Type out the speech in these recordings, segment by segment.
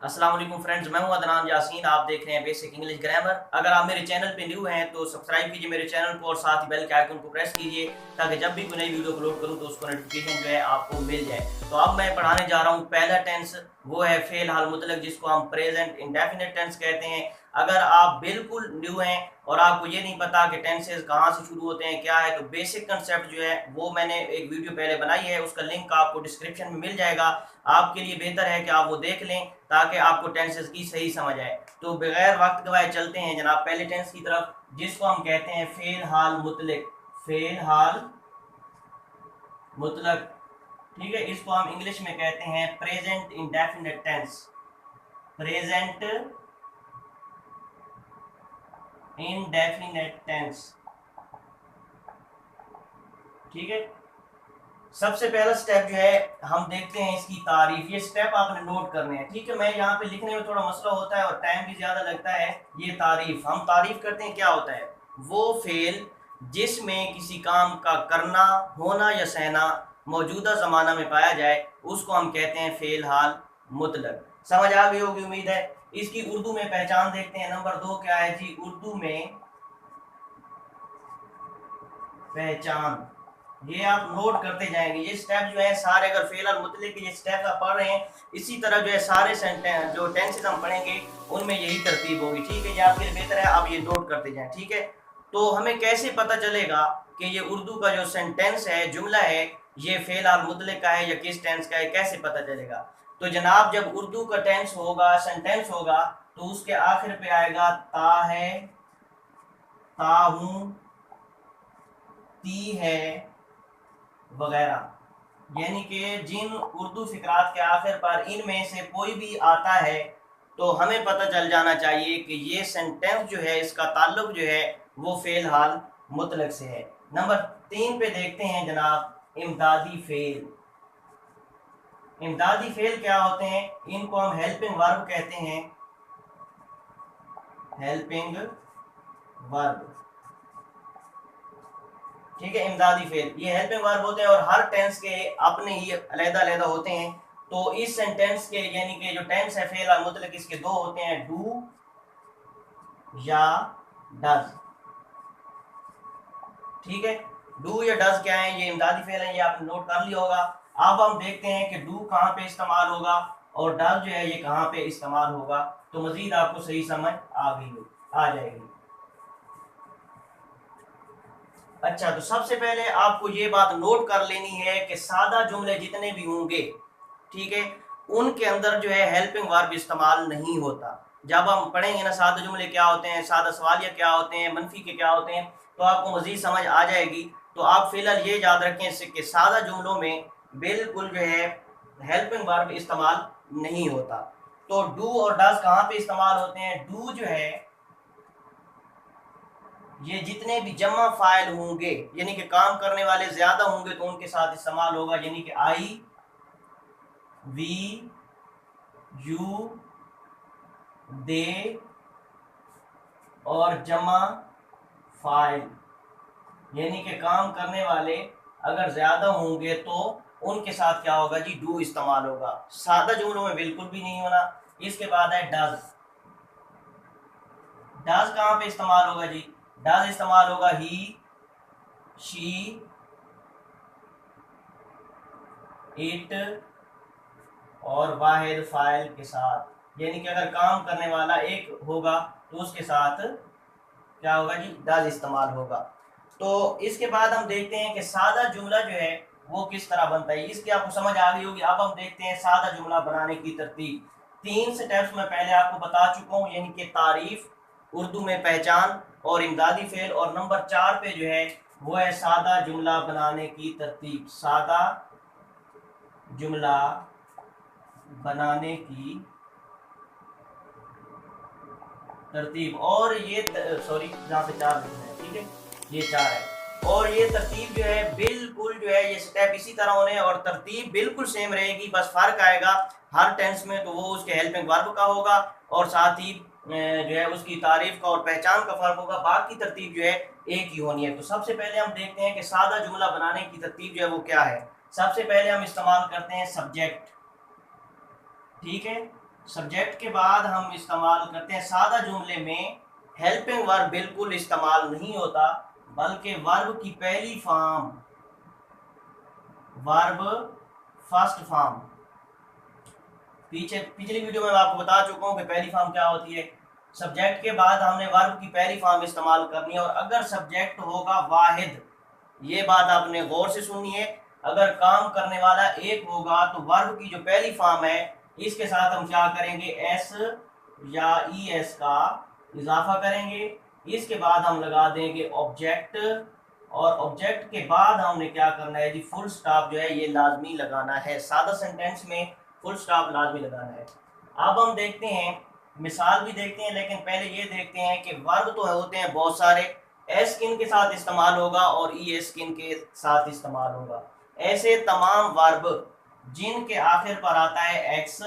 अस्सलाम वालेकुम फ्रेंड्स, मैं हूं अदनान यासीन। आप देख रहे हैं बेसिक इंग्लिश ग्रामर। अगर आप मेरे चैनल पे न्यू हैं तो सब्सक्राइब कीजिए मेरे चैनल को और साथ ही बेल के आइकन को प्रेस कीजिए ताकि जब भी कोई नई वीडियो अपलोड करूं तो उसको नोटिफिकेशन जो है आपको मिल जाए। तो अब मैं पढ़ाने जा रहा हूं पहला टेंस, वो है फेल हाल मुतलक, जिसको हम प्रेजेंट इंडेफिनिट टेंस कहते हैं। अगर आप बिल्कुल न्यू हैं और आपको ये नहीं पता कि टेंसेस कहाँ से शुरू होते हैं क्या है, तो बेसिक कंसेप्ट जो है वो मैंने एक वीडियो पहले बनाई है, उसका लिंक आपको डिस्क्रिप्शन में मिल जाएगा। आपके लिए बेहतर है कि आप वो देख लें ताकि आपको टेंसेस की सही समझ आए। तो बगैर वक्त गवाए चलते हैं जनाब पहले टेंस की तरफ, जिसको हम कहते हैं फेल हाल मुतलक। फेल हाल मुतलक, ठीक है, इसको हम इंग्लिश में कहते हैं present indefinite tense. Present indefinite tense, ठीक है। सबसे पहला स्टेप जो है हम देखते हैं इसकी तारीफ। ये स्टेप आपने नोट करने हैं, ठीक है। मैं यहाँ पे लिखने में थोड़ा मसला होता है और टाइम भी ज्यादा लगता है। ये तारीफ, हम तारीफ करते हैं, क्या होता है? वो फेल जिसमें किसी काम का करना, होना या सहना मौजूदा जमाना में पाया जाए, उसको हम कहते हैं फेल हाल मुतलक। समझ आ गई होगी उम्मीद है। इसकी उर्दू में पहचान देखते हैं। नंबर 2 क्या है जी? उर्दू में पहचान। ये आप नोट करते जाएंगे। ये स्टेप जो है सारे, अगर फेल और मुतल्लिक के ये स्टेप आप पढ़ रहे हैं, इसी तरह जो है सारे सेंटेंस जो टेंसेस हम पढ़ेंगे उनमें यही तरतीब होगी, ठीक है। ये आपके लिए बेहतर है आप ये नोट करते जाएं, ठीक है। तो हमें कैसे पता चलेगा कि ये उर्दू का जो सेंटेंस है, जुमला है, ये फेल और मुतल्लिक का है या किस टेंस का है, कैसे पता चलेगा? तो जनाब जब उर्दू का टेंस होगा, सेंटेंस होगा, तो उसके आखिर पे आएगा ता है, ता हूं, ती है वगैरह। यानी कि जिन उर्दू फिकरात के आखिर पर इनमें से कोई भी आता है तो हमें पता चल जाना चाहिए कि ये सेंटेंस जो है, इसका ताल्लुक जो है वो फेल हाल मुतलक से है। नंबर 3 पे देखते हैं जनाब इमदादी फेल। इमदादी फेल क्या होते हैं? इनको हम हेल्पिंग वर्ब कहते हैं। हेल्पिंग वर्ब, ठीक है। इमदादी फेल ये हेल्पिंग वर्ब होते हैं और हर टेंस के अपने ही अलग-अलग होते हैं। तो इस सेंटेंस के यानी कि जो टेंस है फेल और मुतलक, इसके दो होते हैं, डू या डज, ठीक है। डू या डज क्या है? ये इमदादी फेल है, ये आपने नोट कर लिया होगा। अब हम देखते हैं कि डू कहाँ पे इस्तेमाल होगा और डज जो है ये कहाँ पे इस्तेमाल होगा, तो मजीद आपको सही समझ आ जाएगी। अच्छा, तो सबसे पहले आपको ये बात नोट कर लेनी है कि सादा जुमले जितने भी होंगे, ठीक है, उनके अंदर जो है हेल्पिंग वर्ब इस्तेमाल नहीं होता। जब हम पढ़ेंगे ना सादा जुमले क्या होते हैं, सादा सवालिया क्या होते हैं, मनफी के क्या होते हैं, तो आपको मजीद समझ आ जाएगी। तो आप फिलहाल ये याद रखें कि सादा जुमलों में बिल्कुल जो है हेल्पिंग वर्ब इस्तेमाल नहीं होता। तो डू और डज कहाँ पे इस्तेमाल होते हैं? डू जो है ये जितने भी जमा फाइल होंगे, यानी कि काम करने वाले ज्यादा होंगे, तो उनके साथ इस्तेमाल होगा। यानी कि आई, वी, यू, दे और जमा फाइल, यानी कि काम करने वाले अगर ज्यादा होंगे तो उनके साथ क्या होगा जी? डू इस्तेमाल होगा। सादा जुमलों में बिल्कुल भी नहीं होना। इसके बाद है डज। डज कहाँ पे इस्तेमाल होगा जी? डज इस्तेमाल होगा ही, शी, इट और वाहिद फाइल के साथ। यानी कि अगर काम करने वाला एक होगा तो उसके साथ क्या होगा जी? डज इस्तेमाल होगा। तो इसके बाद हम देखते हैं कि सादा जुमला जो है वो किस तरह बनता है। इसकी आपको समझ आ गई होगी। अब हम देखते हैं सादा जुमला बनाने की तरतीब। 3 स्टेप्स मैं पहले आपको बता चुका हूँ, यानी कि तारीफ, उर्दू में पहचान और इमदादी फेल, और नंबर 4 पे जो है वो है सादा जुमला बनाने की तरतीब। सादा जुमला बनाने की तरतीब। और ये सॉरी, जहाँ पे 4 लिखना है, ठीक है, ये 4 है। और ये तरतीब जो है बिल्कुल जो है ये स्टेप इसी तरह होने और तरतीब बिल्कुल सेम रहेगी। बस फर्क आएगा हर टेंस में, तो वो उसके हेल्पिंग वर्ब का होगा और साथ ही जो है उसकी तारीफ का और पहचान का फर्क होगा। बाकी तरतीब जो है एक ही होनी है। तो सबसे पहले हम देखते हैं कि सादा जुमला बनाने की तरतीब जो है वो क्या है। सबसे पहले हम इस्तेमाल करते हैं सब्जेक्ट, ठीक है। सब्जेक्ट के बाद हम इस्तेमाल करते हैं सादा जुमले में हेल्पिंग वर्ब बिल्कुल इस्तेमाल नहीं होता, बल्कि वर्ब की पहली फॉर्म, वर्ब फर्स्ट फॉर्म, पिछली वीडियो में मैं आपको बता चुका हूं कि पहली फॉर्म क्या होती है। सब्जेक्ट के बाद हमने वर्ब की पहली फॉर्म इस्तेमाल करनी है, और अगर सब्जेक्ट होगा वाहिद, ये बात आपने गौर से सुननी है, अगर काम करने वाला एक होगा तो वर्ब की जो पहली फॉर्म है इसके साथ हम क्या करेंगे, एस या ई एस का इजाफा करेंगे। इसके बाद हम लगा देंगे ऑब्जेक्ट, और ऑब्जेक्ट के बाद हमने क्या करना है जी, फुल स्टॉप जो है ये लाजमी लगाना है। सादा सेंटेंस में फुल स्टॉप लाजमी लगाना है। अब हम देखते हैं, मिसाल भी देखते हैं, लेकिन पहले ये देखते हैं कि वर्ब तो होते हैं बहुत सारे, एस किन के साथ इस्तेमाल होगा और ई एस किन के साथ इस्तेमाल होगा। ऐसे तमाम वर्ब जिनके आखिर पर आता है X,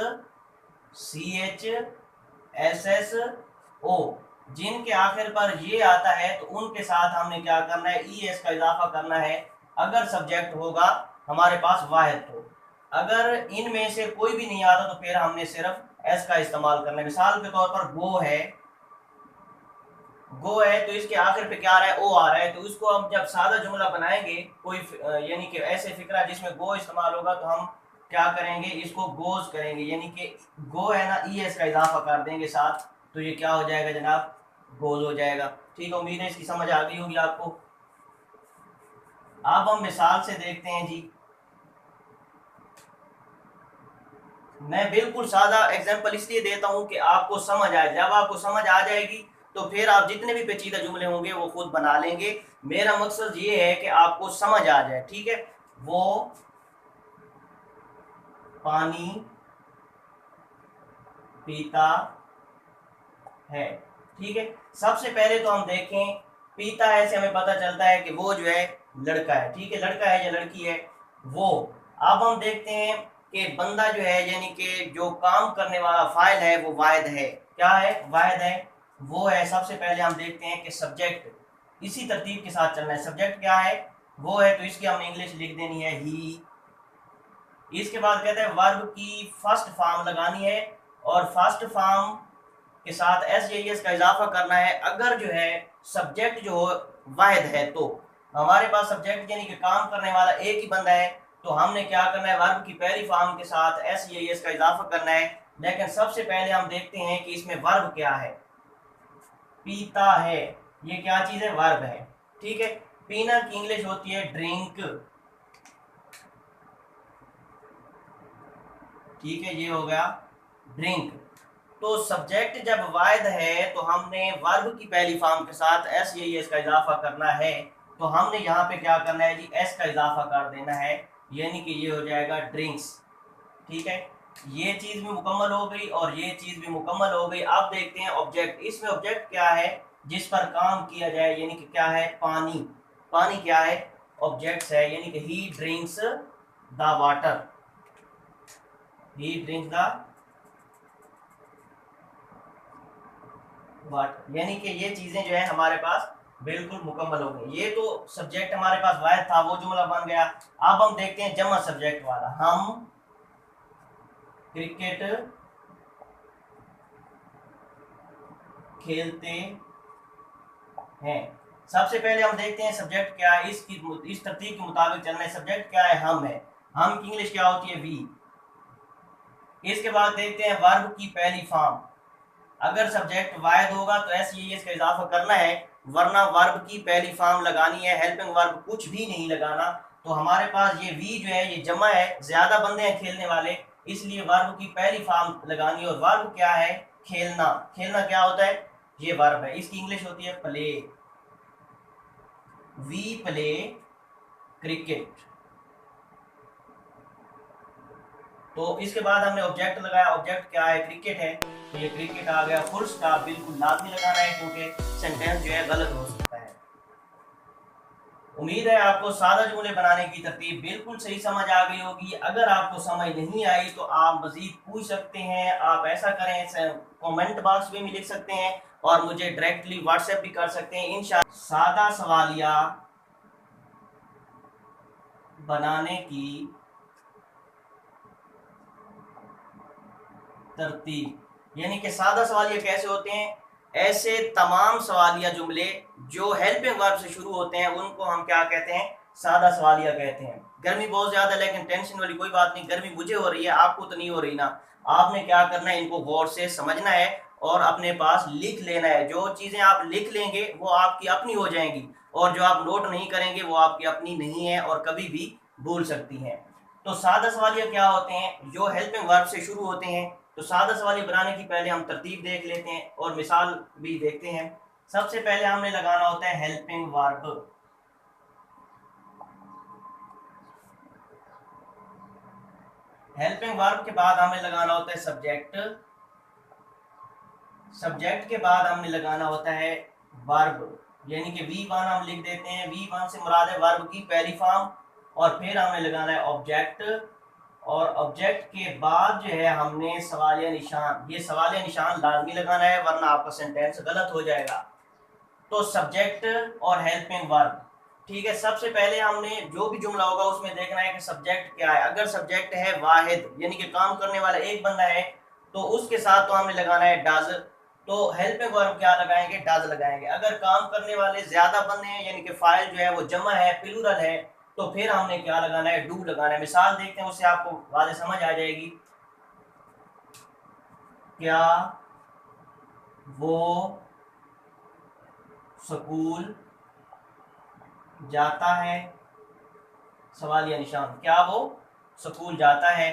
C H, S S, O, जिनके आखिर पर ये आता है तो उनके साथ हमने क्या करना है, ई एस का इजाफा करना है अगर सब्जेक्ट होगा हमारे पास वाहिद। तो अगर इनमें से कोई भी नहीं आता तो फिर हमने सिर्फ एस का इस्तेमाल करना है। मिसाल के तौर पर गो है, गो है तो इसके आखिर पे क्या आ रहा है, ओ आ रहा है, तो इसको हम जब सादा जुमला बनाएंगे कोई यानी कि ऐसे फिक्रा जिसमें गो इस्तेमाल होगा तो हम क्या करेंगे, इसको गोज करेंगे, यानी कि गो है ना, ई एस का इजाफा कर देंगे साथ, तो ये क्या हो जाएगा जनाब, गोज हो जाएगा। ठीक है, उम्मीद है इसकी समझ आ गई होगी आपको। अब हम मिसाल से देखते हैं जी, मैं बिल्कुल सादा एग्जांपल इसलिए देता हूं कि आपको समझ आए। जब आपको समझ आ जाएगी तो फिर आप जितने भी पेचीदा जुमले होंगे वो खुद बना लेंगे। मेरा मकसद ये है कि आपको समझ आ जाए। ठीक है, वो पानी पीता है। ठीक है, सबसे पहले तो हम देखें, पीता है से हमें पता चलता है कि वो जो है लड़का है। ठीक है, लड़का है या लड़की है वो। अब हम देखते हैं कि बंदा जो है यानी कि जो काम करने वाला फाइल है वो वाहिद है। क्या है, वाहिद है, वो है। सबसे पहले हम देखते हैं कि सब्जेक्ट, इसी तरतीब के साथ चलना है। सब्जेक्ट क्या है, वो है, तो इसकी हमने इंग्लिश लिख देनी है ही। इसके बाद कहते हैं वर्ब की फर्स्ट फॉर्म लगानी है, और फर्स्ट फॉर्म के साथ एस या एस का इजाफा करना है अगर जो है सब्जेक्ट जो वाहिद है। तो हमारे पास सब्जेक्ट यानी कि काम करने वाला एक ही बंदा है, तो हमने क्या करना है, वर्ब की पहली फॉर्म के साथ एस या एस का इजाफा करना है। लेकिन सबसे पहले हम देखते हैं कि इसमें वर्ब क्या है। पीता है, ये क्या चीज है, वर्ब है। ठीक है, पीना की इंग्लिश होती है ड्रिंक। ठीक है, ये हो गया ड्रिंक। तो सब्जेक्ट जब वाहिद है तो हमने वर्ब की पहली फॉर्म के साथ एस या एस का इजाफा करना है। तो हमने यहाँ पे क्या करना है जी, एस का इजाफा कर देना है, यानी कि ये हो जाएगा ड्रिंक्स। ठीक है, ये चीज भी मुकम्मल हो गई और ये चीज भी मुकम्मल हो गई। अब देखते हैं ऑब्जेक्ट। इसमें ऑब्जेक्ट क्या है जिस पर काम किया जाए, यानी कि क्या है, पानी। पानी क्या है, ऑब्जेक्ट्स है, यानी कि ही drinks the water, he drinks the water, यानी कि ये चीजें जो है हमारे पास बिल्कुल मुकम्मल हो गई। ये तो सब्जेक्ट हमारे पास वाहिद था, वो जुमला बन गया। अब हम देखते हैं जमा सब्जेक्ट वाला। हम क्रिकेट खेलते हैं। सबसे पहले हम देखते हैं सब्जेक्ट क्या है, इस तरतीब के मुताबिक चलना है। सब्जेक्ट क्या है, हम है, हम की इंग्लिश क्या होती है, वी। इसके बाद देखते हैं वर्ब की पहली फॉर्म। अगर सब्जेक्ट वाहिद होगा तो एस ये इसका इजाफा करना है, वरना वर्ब की पहली फॉर्म लगानी है, हेल्पिंग वर्ब कुछ भी नहीं लगाना। तो हमारे पास ये वी जो है ये जमा है, ज्यादा बंदे हैं खेलने वाले, इसलिए वर्ब की पहली फॉर्म लगानी है। और वर्ब क्या है, खेलना। खेलना क्या होता है, ये वर्ब है, इसकी इंग्लिश होती है प्ले। We play cricket. तो इसके बाद हमने ऑब्जेक्ट लगाया, ऑब्जेक्ट क्या है, क्रिकेट है, तो ये क्रिकेट आ गया। फुल स्टॉप बिल्कुल लाजमी लगाना है क्योंकि सेंटेंस जो है गलत हो सकता है। उम्मीद है आपको सादा जुमले बनाने की तरतीब बिल्कुल सही समझ आ गई होगी। अगर आपको समझ नहीं आई तो आप मजीद पूछ सकते हैं। आप ऐसा करें, कमेंट बॉक्स में भी लिख सकते हैं और मुझे डायरेक्टली व्हाट्सएप भी कर सकते हैं। इंशाअल्लाह सादा सवालिया बनाने की तरतीब। यानी कि सादा सवालिया कैसे होते हैं? ऐसे तमाम सवालिया जुमले जो हेल्पिंग वर्ब से शुरू होते हैं उनको हम क्या कहते हैं? सादा सवालिया कहते हैं। गर्मी बहुत ज्यादा, लेकिन टेंशन वाली कोई बात नहीं, गर्मी मुझे हो रही है, आपको तो नहीं हो रही ना। आपने क्या करना है, इनको गौर से समझना है और अपने पास लिख लेना है। जो चीजें आप लिख लेंगे वो आपकी अपनी हो जाएंगी, और जो आप नोट नहीं करेंगे वो आपकी अपनी नहीं है और कभी भी भूल सकती हैं। तो सादा सवालिया क्या होते हैं? जो हेल्पिंग वर्ब से शुरू होते हैं। तो सादा सवालिया बनाने की पहले हम तरतीब देख लेते हैं और मिसाल भी देखते हैं। सबसे पहले हमने लगाना होता है हेल्पिंग वर्ब। हेल्पिंग वर्ब के बाद हमें लगाना होता है सब्जेक्ट। सब्जेक्ट के बाद हमने लगाना होता है वर्ब, यानी कि V1 हम लिख देते हैं। V1 से मुराद है वर्ब की पहली फॉर्म। और फिर हमें लगाना है ऑब्जेक्ट, और ऑब्जेक्ट के बाद जो है हमने सवालिया निशान। ये सवालिया निशान लाजमी लगाना है वरना आपका सेंटेंस गलत हो जाएगा। तो सब्जेक्ट और हेल्पिंग वर्ब, ठीक है। सबसे पहले हमने जो भी जुमला होगा उसमें देखना है कि सब्जेक्ट क्या है। अगर सब्जेक्ट है वाहिद, यानी कि काम करने वाला एक बंदा है, तो उसके साथ तो हमने लगाना है डज। तो हेल्पिंग वर्ब क्या लगाएंगे? डज लगाएंगे। अगर काम करने वाले ज्यादा बंदे हैं, यानी कि फाइल जो है वो जमा है, प्लूरल है, तो फिर हमने क्या लगाना है? डू लगाना है। मिसाल देखते हैं, उससे आपको वाज़ेह समझ आ जाएगी। क्या वो स्कूल जाता है? सवालिया निशान, क्या वो स्कूल जाता है।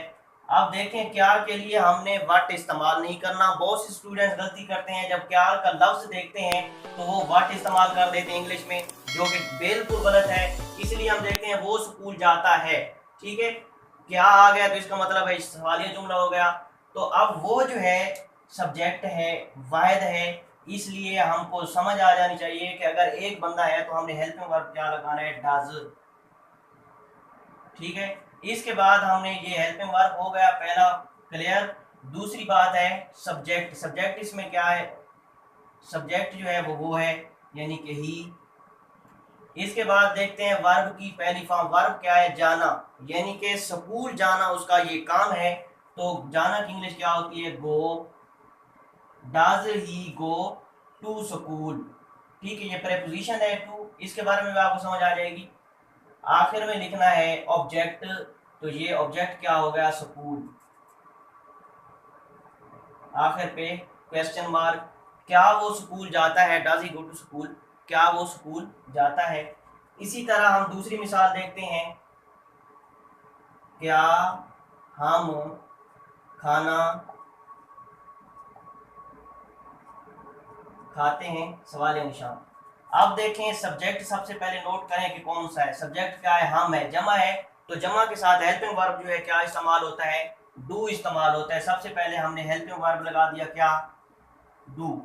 अब देखें, क्या के लिए हमने व्हाट इस्तेमाल नहीं करना। बहुत से स्टूडेंट्स गलती करते हैं, जब क्या का लफ्ज देखते हैं तो वो व्हाट इस्तेमाल कर देते हैं इंग्लिश में, जो कि बिल्कुल गलत है। इसलिए हम देखते हैं वो स्कूल जाता है, ठीक है। क्या आ गया तो इसका मतलब है सवालिया जुमला हो गया। तो अब वो जो है सब्जेक्ट है, वाहिद है, इसलिए हमको समझ आ जानी चाहिए कि अगर एक बंदा है तो हमने हेल्पिंग वर्ब क्या लगाना है? डज, ठीक है। इसके बाद हमने ये हेल्पिंग वर्ब हो गया पहला क्लियर। दूसरी बात है सब्जेक्ट। सब्जेक्ट इसमें क्या है? सब्जेक्ट जो है वो है, यानी कि ही। इसके बाद देखते हैं वर्ब की पहली फॉर्म। वर्ब क्या है? जाना, यानी कि स्कूल जाना उसका ये काम है। तो जाना की इंग्लिश क्या होती है? Go. Does he go to school, ठीक है। ये प्रेपोजिशन है टू, इसके बारे में भी आपको समझ आ जाएगी। आखिर में लिखना है ऑब्जेक्ट। तो ये ऑब्जेक्ट क्या हो गया? स्कूल। आखिर पे क्वेश्चन मार्क। क्या वो स्कूल जाता है? Does he go to school? क्या वो स्कूल जाता है। इसी तरह हम दूसरी मिसाल देखते हैं। क्या हम खाना खाते हैं? सवाल निशान। अब देखें सब्जेक्ट, सबसे पहले नोट करें कि कौन सा है। सब्जेक्ट क्या है? हम है, जमा है। तो जमा के साथ हेल्पिंग वर्ब जो है क्या इस्तेमाल होता है? डू इस्तेमाल होता है। सबसे पहले हमने हेल्पिंग वर्ब लगा दिया, क्या? डू।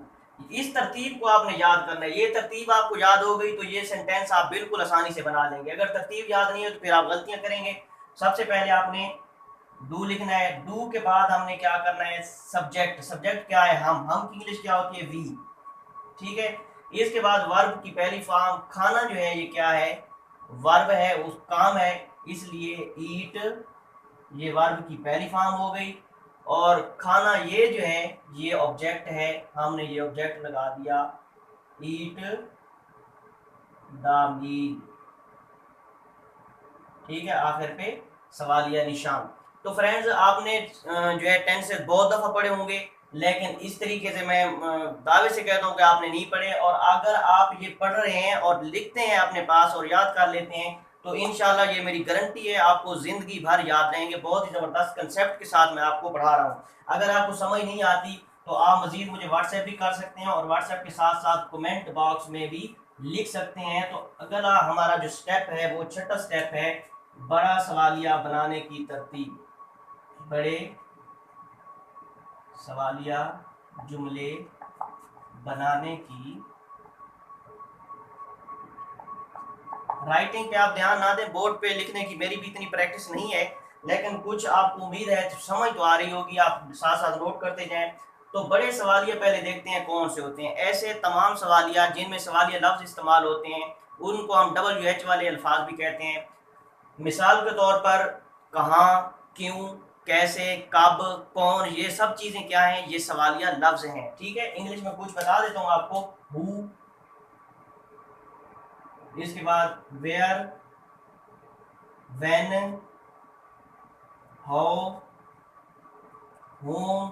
इस तरतीब को आपने याद करना है। ये तरतीब आपको याद हो गई तो ये सेंटेंस आप बिल्कुल आसानी से बना लेंगे। अगर तरतीब याद नहीं है तो फिर आप गलतियां करेंगे। सबसे पहले आपने डू लिखना है। डू के बाद हमने क्या करना है? सब्जेक्ट। सब्जेक्ट क्या है? हम की इंग्लिश क्या होती है? वी, ठीक है। इसके बाद वर्ब की पहली फॉर्म। खाना जो है ये क्या है? वर्ब है, उस काम है, इसलिए ईट, ये वर्ब की पहली फॉर्म हो गई। और खाना ये जो है ये ऑब्जेक्ट है, हमने ये ऑब्जेक्ट लगा दिया, ईट द मील, ठीक है। आखिर पे सवालिया निशान। तो फ्रेंड्स आपने जो है टेंस से बहुत दफ़ा पढ़े होंगे, लेकिन इस तरीके से मैं दावे से कहता हूँ कि आपने नहीं पढ़े। और अगर आप ये पढ़ रहे हैं और लिखते हैं अपने पास और याद कर लेते हैं तो इंशाल्लाह ये मेरी गारंटी है आपको ज़िंदगी भर याद रहेंगे। बहुत ही ज़बरदस्त कंसेप्ट के साथ मैं आपको पढ़ा रहा हूँ। अगर आपको समझ नहीं आती तो आप मज़ीद मुझे व्हाट्सएप भी कर सकते हैं, और व्हाट्सएप के साथ साथ कमेंट बॉक्स में भी लिख सकते हैं। तो अगला हमारा जो स्टेप है वो छठा स्टेप है, बड़ा सवालिया बनाने की तरतीब। बड़े सवालिया जुमले बनाने की राइटिंग पे आप ध्यान ना दें, बोर्ड पे लिखने की मेरी भी इतनी प्रैक्टिस नहीं है, लेकिन कुछ आपको उम्मीद है समझ तो आ रही होगी, आप साथ साथ नोट करते जाएं। तो बड़े सवालिया पहले देखते हैं कौन से होते हैं। ऐसे तमाम सवालिया जिनमें सवालिया लफ्ज इस्तेमाल होते हैं उनको हम WH वाले अल्फाज भी कहते हैं। मिसाल के तौर पर कहाँ, क्यों, कैसे, कब, कौन, ये सब चीजें क्या हैं, ये सवालिया लफ्ज हैं। ठीक है, इंग्लिश में कुछ बता देता हूँ आपको। हु, इसके बाद where, when, how, whom,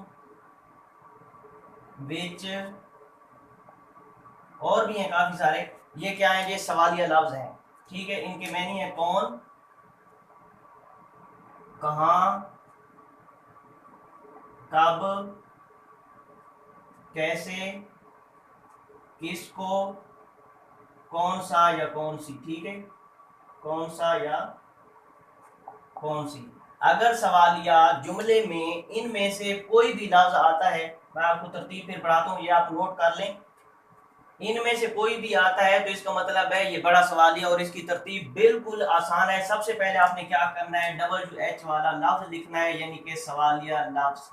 which, और भी हैं काफी सारे। ये क्या है, ये सवालिया लफ्ज हैं। ठीक है, इनके मैनी है कौन, कहाँ, कब, कैसे, किसको, कौन सा या कौन सी। ठीक है, कौन सा या कौन सी। अगर सवालिया जुमले में इनमें से कोई भी लफ्ज आता है, मैं आपको तरतीब फिर पढ़ाता हूँ, ये आप नोट कर लें। इनमें से कोई भी आता है तो इसका मतलब है ये बड़ा सवालिया, और इसकी तरतीब बिल्कुल आसान है। सबसे पहले आपने क्या करना है, WH वाला लफ्ज लिखना है, यानी कि सवालिया लफ्ज,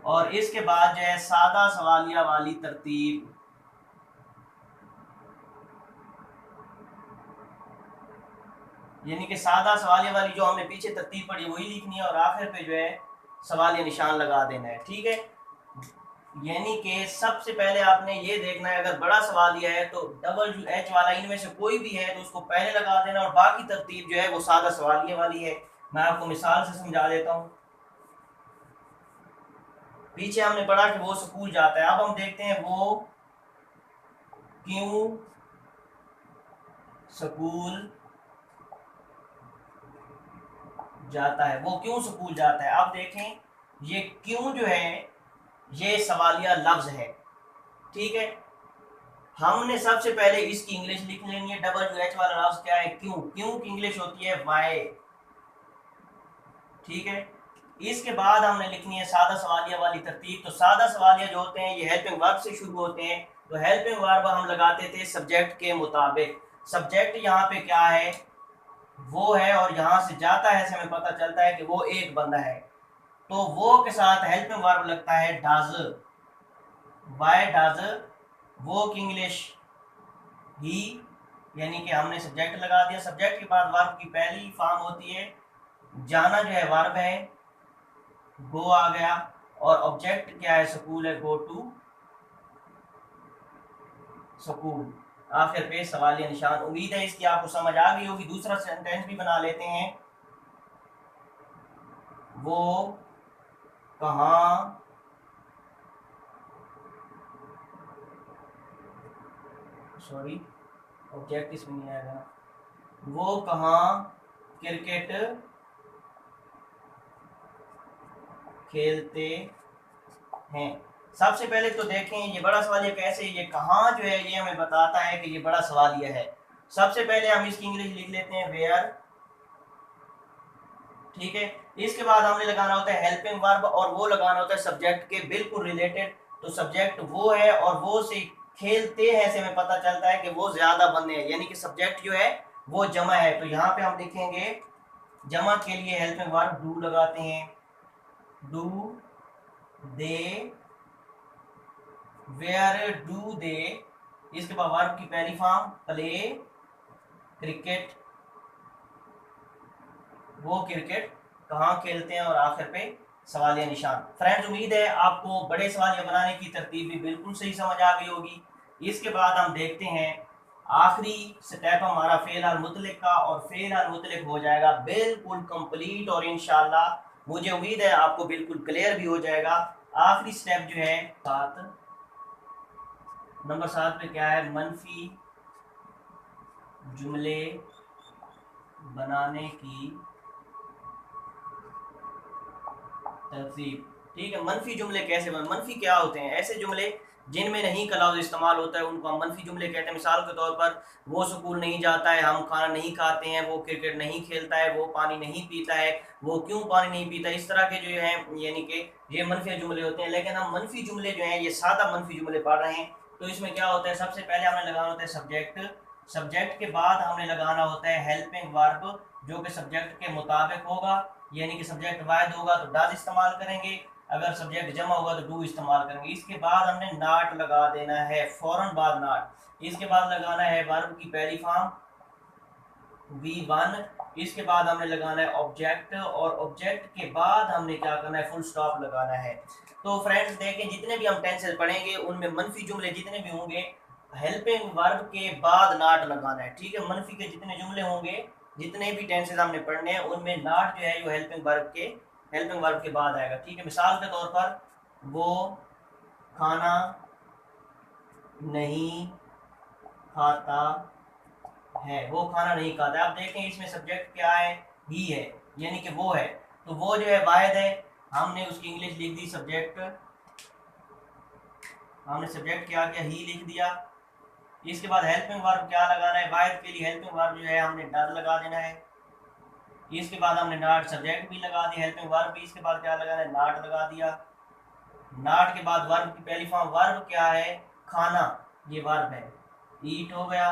और इसके बाद जो है सादा सवालिया वाली तरतीब, यानी कि सादा सवालिया वाली जो हमने पीछे तरतीब पढ़ी वही लिखनी है, और आखिर पे जो है सवालिया निशान लगा देना है। ठीक है, यानी कि सबसे पहले आपने ये देखना है, अगर बड़ा सवालिया है तो WH वाला इनमें से कोई भी है तो उसको पहले लगा देना, और बाकी तरतीब जो है वो सादा सवालिया वाली है। मैं आपको मिसाल से समझा देता हूँ। पीछे हमने पढ़ा कि वो स्कूल जाता है, अब हम देखते हैं वो क्यों स्कूल जाता है, वो क्यों स्कूल जाता है। अब देखें, ये क्यों जो है ये सवालिया लफ्ज है। ठीक है, हमने सबसे पहले इसकी इंग्लिश लिख लेनी है। WH वाला लफ्ज क्या है, क्यों। क्यों की इंग्लिश होती है वाई। ठीक है, इसके बाद हमने लिखनी है सादा सवालिया वाली तरतीब। तो सादा सवालिया जो होते हैं ये हेल्पिंग वर्ब से शुरू होते हैं, तो हेल्पिंग वर्ब हम लगाते थे सब्जेक्ट के मुताबिक। सब्जेक्ट यहाँ पे क्या है, वो है, और यहाँ से जाता है से हमें पता चलता है कि वो एक बंदा है, तो वो के साथ हेल्पिंग वर्ब लगता है डज। वाई डज, वो की इंग्लिश ही, यानी कि हमने सब्जेक्ट लगा दिया। सब्जेक्ट के बाद वर्ब की पहली फॉर्म होती है, जाना जो है वर्ब है, गो आ गया, और ऑब्जेक्ट क्या है, स्कूल है, गो टू स्कूल। आखिर पे सवालिया निशान। उम्मीद है इसकी आपको समझ आ गई होगी। दूसरा सेंटेंस भी बना लेते हैं। वो कहाँ सॉरी ऑब्जेक्ट इसमें नहीं आएगा, वो कहाँ क्रिकेट खेलते हैं। सबसे पहले तो देखें ये बड़ा सवालिया कैसे, ये कहाँ जो है ये हमें बताता है कि ये बड़ा सवालिया है। सबसे पहले हम इसकी इंग्लिश लिख लेते हैं वेयर। ठीक है, इसके बाद हमने लगाना होता है हेल्पिंग वर्ब, और वो लगाना होता है सब्जेक्ट के बिल्कुल रिलेटेड। तो सब्जेक्ट वो है, और वो से खेलते हैं से हमें पता चलता है कि वो ज्यादा बंदे हैं, यानी कि सब्जेक्ट जो है वो जमा है। तो यहाँ पे हम लिखेंगे जमा के लिए हेल्पिंग वर्ब डू लगाते हैं, do they, where do they. इसके बाद वर्ब की पहली फॉर्म प्ले क्रिकेट, वो क्रिकेट कहाँ खेलते हैं, और आखिर पे सवालिया निशान। फ्रेंड्स, उम्मीद है आपको बड़े सवालिया बनाने की तरतीब भी बिल्कुल सही समझ आ गई होगी। इसके बाद हम देखते हैं आखिरी स्टेप हमारा फेल अल मुतलिक का, और फेल अल मुतलिक हो जाएगा बिल्कुल कंप्लीट, और इंशाल्लाह मुझे उम्मीद है आपको बिल्कुल क्लियर भी हो जाएगा। आखिरी स्टेप जो है नंबर 7 पे क्या है, मनफी जुमले बनाने की तरतीब। ठीक है, मनफी जुमले कैसे बन, मनफी क्या होते हैं, ऐसे जुमले जिनमें नहीं का लफ्ज इस्तेमाल होता है उनको हम मनफी जुमले कहते हैं। मिसाल के तौर पर वो स्कूल नहीं जाता है, हम खाना नहीं खाते हैं, वो क्रिकेट नहीं खेलता है, वो पानी नहीं पीता है, वो क्यों पानी नहीं पीता। इस तरह के जो है यानी कि ये मनफी जुमले होते हैं। लेकिन हम मनफी जुमले जो हैं ये सादा मनफी जुमले पढ़ रहे हैं। तो इसमें क्या होता है, सबसे पहले हमने लगाना होता है सब्जेक्ट। सब्जेक्ट के बाद हमने लगाना होता है हेल्पिंग वर्ब, जो कि सब्जेक्ट के मुताबिक होगा, यानी कि सब्जेक्ट वाहिद होगा तो डज इस्तेमाल करेंगे, अगर सब्जेक्ट जमा होगा तो डू इस्तेमाल करेंगे। इसके बाद हमने नॉट लगा देना है, फौरन बाद नॉट। इसके बाद लगाना है वर्ब की पहली फॉर्म, V1। इसके बाद हमने लगाना है ऑब्जेक्ट, और ऑब्जेक्ट के बाद हमने क्या करना है, फुल स्टॉप लगाना है। तो फ्रेंड्स देखें, जितने भी हम टेंसेस पढ़ेंगे उनमें मनफी जुमले जितने भी होंगे हेल्पिंग वर्ब के बाद नॉट लगाना है। ठीक है, मनफी के जितने जुमले होंगे, जितने भी टेंसेस हमने पढ़ने हैं, उनमें नॉट जो है वो हेल्पिंग वर्ब के बाद आएगा। ठीक है, मिसाल के तौर पर वो खाना नहीं खाता है, वो खाना नहीं खाता है। आप देखें इसमें सब्जेक्ट क्या है, ही है, यानी कि वो है। तो वो जो है वाहिद है, हमने उसकी इंग्लिश लिख दी सब्जेक्ट, हमने सब्जेक्ट क्या किया, ही लिख दिया। इसके बाद हेल्पिंग वर्ब क्या लगाना है, वाहिद के लिए हेल्पिंग वर्ब जो है हमने डर लगा देना है। इसके बाद हमने नॉट सब्जेक्ट भी लगा दी, हेल्पिंग वर्ब भी, इसके बाद क्या लगाना है, नॉट लगा दिया। नॉट के बाद वर्ब की पहली फॉर्म, वर्ब क्या है, खाना, ये वर्ब है, ईट हो गया।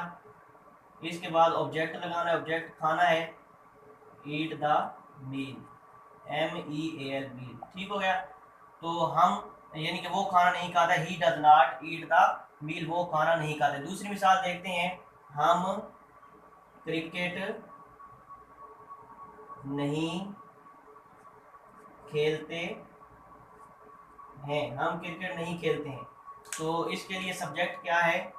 इसके बाद ऑब्जेक्ट लगाना है, ऑब्जेक्ट खाना है, ईट द मील, MEAL मील। ठीक हो गया। तो हम यानी कि वो खाना नहीं खाता, he does not eat the meal, वो खाना नहीं खाते। दूसरी मिसाल देखते हैं, हम क्रिकेट नहीं खेलते हैं, हम क्रिकेट नहीं खेलते हैं। तो इसके लिए सब्जेक्ट क्या है,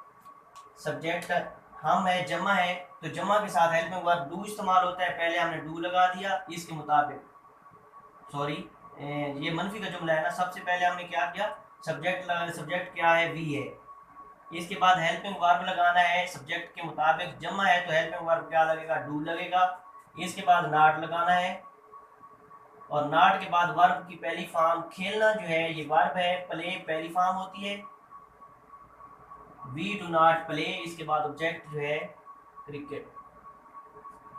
सब्जेक्ट हम है, जमा है, तो जमा के साथ हेल्पिंग वर्ब डू इस्तेमाल होता है। पहले हमने डू लगा दिया, इसके मुताबिक, सॉरी ये मनफी का जुमला है ना, सबसे पहले हमने क्या किया, सब्जेक्ट लगा, सब्जेक्ट क्या है, वी है। इसके बाद हेल्पिंग वर्ब लगाना है सब्जेक्ट के मुताबिक, जमा है तो हेल्पिंग वर्ब क्या लगेगा, डू लगेगा। इसके बाद नॉट लगाना है, और नॉट के बाद वर्ब की पहली फॉर्म, खेलना जो है ये वर्ब है, प्ले पहली फॉर्म होती है, वी डू नॉट प्ले। इसके बाद ऑब्जेक्ट जो है cricket,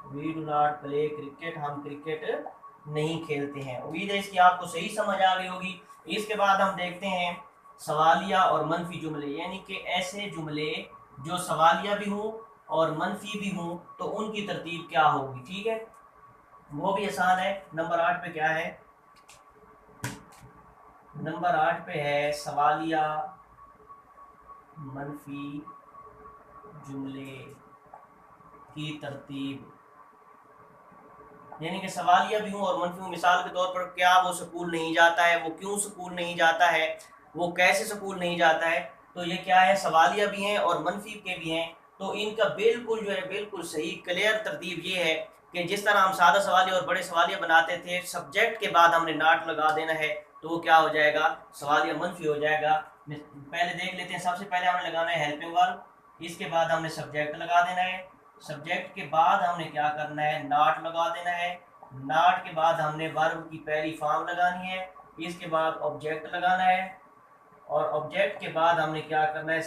we do not play cricket, हम क्रिकेट नहीं खेलते हैं। उम्मीद है इसकी आपको सही समझ आ गई होगी। इसके बाद हम देखते हैं सवालिया और मनफी जुमले, यानी कि ऐसे जुमले जो सवालिया भी हों और मनफी भी हों, तो उनकी तरतीब क्या होगी। ठीक है, वो भी आसान है। नंबर 8 पे क्या है, नंबर 8 पे है सवालिया मनफी जुमले की तरतीब, यानी कि सवालिया भी हूँ और मनफी हूँ। मिसाल के तौर पर, क्या वो स्कूल नहीं जाता है, वो क्यों स्कूल नहीं जाता है, वो कैसे स्कूल नहीं जाता है। तो ये क्या है, सवालिया भी हैं और मनफी के भी हैं। तो इनका बिल्कुल जो है बिल्कुल सही क्लियर तरतीब ये है कि जिस तरह हम सादा सवालिया और बड़े सवालिया बनाते थे, सब्जेक्ट के बाद हमने नॉट लगा देना है, तो वो क्या हो जाएगा, सवालिया मनफी हो जाएगा। पहले देख लेते हैं, सबसे पहले हमने लगाना है हेल्पिंग वर्ब, इसके बाद हमने सब्जेक्ट लगा देना है, सब्जेक्ट के बाद हमने क्या करना है, नॉट लगा देना है, नॉट के बाद हमने वर्ब की पहली फॉर्म लगानी है, इसके बाद ऑब्जेक्ट लगाना है, और ऑब्जेक्ट के बाद हमने क्या करना है,